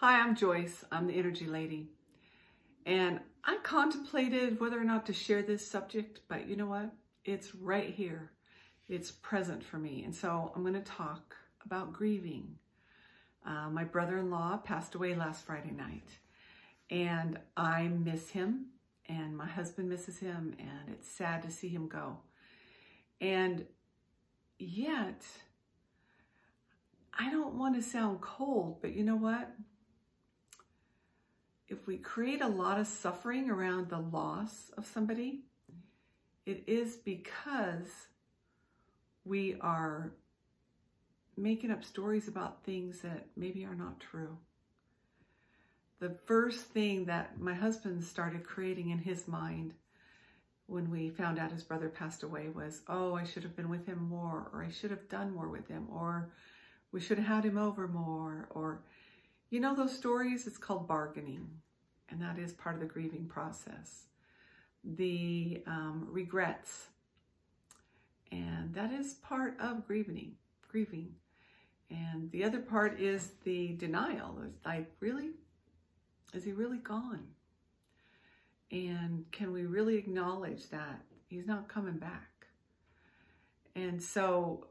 Hi, I'm Joyce. I'm the Energy Lady. And I contemplated whether or not to share this subject, but you know what? It's right here. It's present for me. And so I'm going to talk about grieving. My brother-in-law passed away last Friday night, and I miss him, and my husband misses him, and it's sad to see him go. And yet, I don't want to sound cold, but you know what? If we create a lot of suffering around the loss of somebody, it is because we are making up stories about things that maybe are not true. The first thing that my husband started creating in his mind when we found out his brother passed away was, oh, I should have been with him more, or I should have done more with him, or we should have had him over more, or you know those stories? It's called bargaining, and that is part of the grieving process. The regrets, and that is part of grieving. And the other part is the denial. It's like, really? Is he really gone? And can we really acknowledge that he's not coming back? And so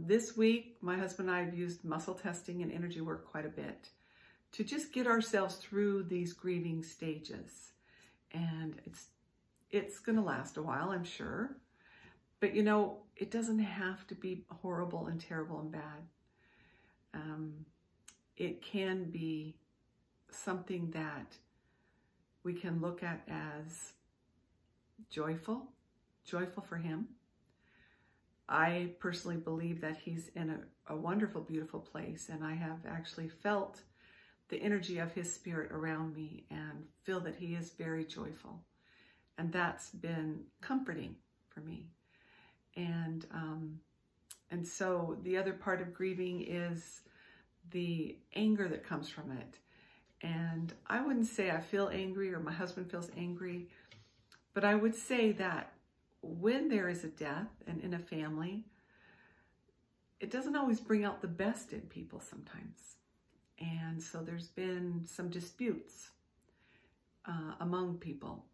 this week, my husband and I have used muscle testing and energy work quite a bit to just get ourselves through these grieving stages. And it's going to last a while, I'm sure. But you know, it doesn't have to be horrible and terrible and bad. It can be something that we can look at as joyful for him. I personally believe that he's in a wonderful, beautiful place, and I have actually felt the energy of his spirit around me and feel that he is very joyful. And that's been comforting for me. And so the other part of grieving is the anger that comes from it. And I wouldn't say I feel angry or my husband feels angry, but I would say that when there is a death and in a family, it doesn't always bring out the best in people sometimes. And so there's been some disputes among people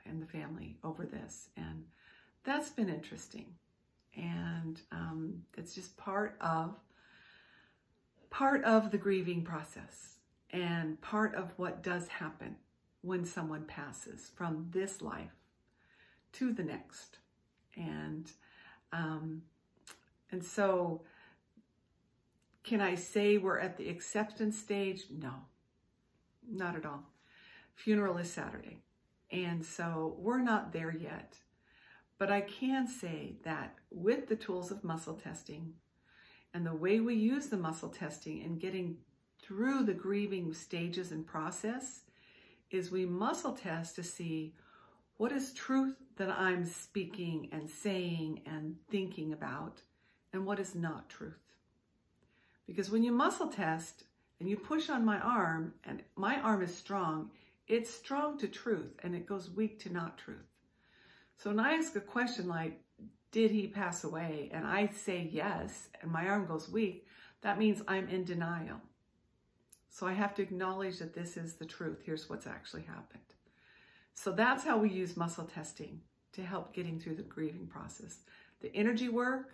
in the family over this. And that's been interesting. And it's just part of the grieving process and part of what does happen when someone passes from this life to the next. And so can I say we're at the acceptance stage? No, not at all. Funeral is Saturday. And so we're not there yet. But I can say that with the tools of muscle testing and the way we use the muscle testing in getting through the grieving stages and process is we muscle test to see what is truth that I'm speaking and saying and thinking about and what is not truth. Because when you muscle test and you push on my arm and my arm is strong, it's strong to truth and it goes weak to not truth. So when I ask a question like, did he pass away? And I say yes, and my arm goes weak, that means I'm in denial. So I have to acknowledge that this is the truth. Here's what's actually happened. So that's how we use muscle testing to help getting through the grieving process. The energy work,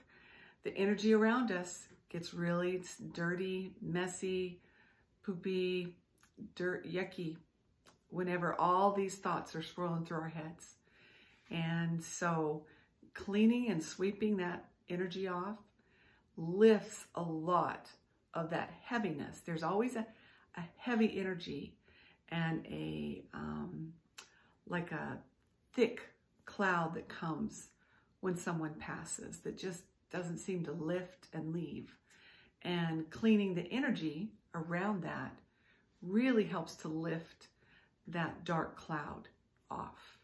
the energy around us gets really dirty, messy, poopy, yucky, whenever all these thoughts are swirling through our heads. And so cleaning and sweeping that energy off lifts a lot of that heaviness. There's always a heavy energy and like a thick cloud that comes when someone passes that just doesn't seem to lift and leave. And cleaning the energy around that really helps to lift that dark cloud off.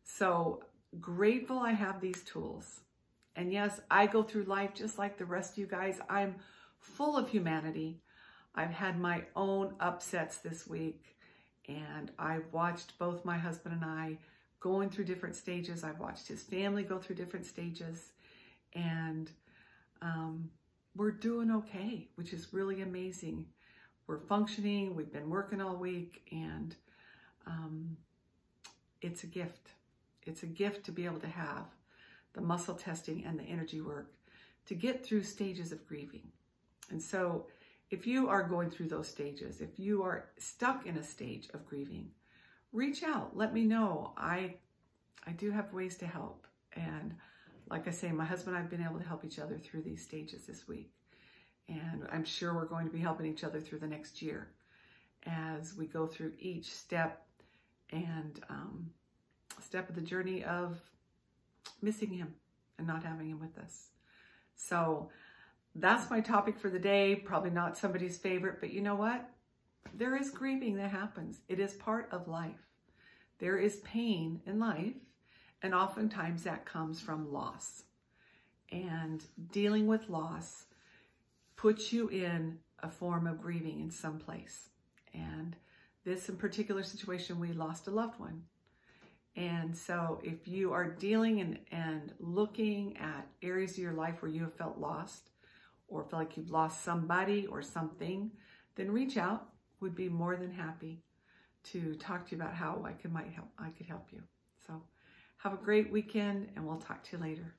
So grateful I have these tools. And yes, I go through life just like the rest of you guys. I'm full of humanity. I've had my own upsets this week, and I've watched both my husband and I going through different stages. I've watched his family go through different stages, and we're doing okay, which is really amazing. we're functioning. We've been working all week, and it's a gift. It's a gift to be able to have the muscle testing and the energy work to get through stages of grieving. And so if you are going through those stages, if you are stuck in a stage of grieving, reach out. Let me know. I do have ways to help. And like I say, my husband and I have been able to help each other through these stages this week. And I'm sure we're going to be helping each other through the next year as we go through each step and step of the journey of missing him and not having him with us. So that's my topic for the day. Probably not somebody's favorite, but you know what? There is grieving that happens. It is part of life. There is pain in life, and oftentimes that comes from loss. And dealing with loss puts you in a form of grieving in some place. And this in particular situation, we lost a loved one. And so if you are dealing and looking at areas of your life where you have felt lost or feel like you've lost somebody or something, then reach out. Would be more than happy to talk to you about how I could help you. So have a great weekend, and we'll talk to you later.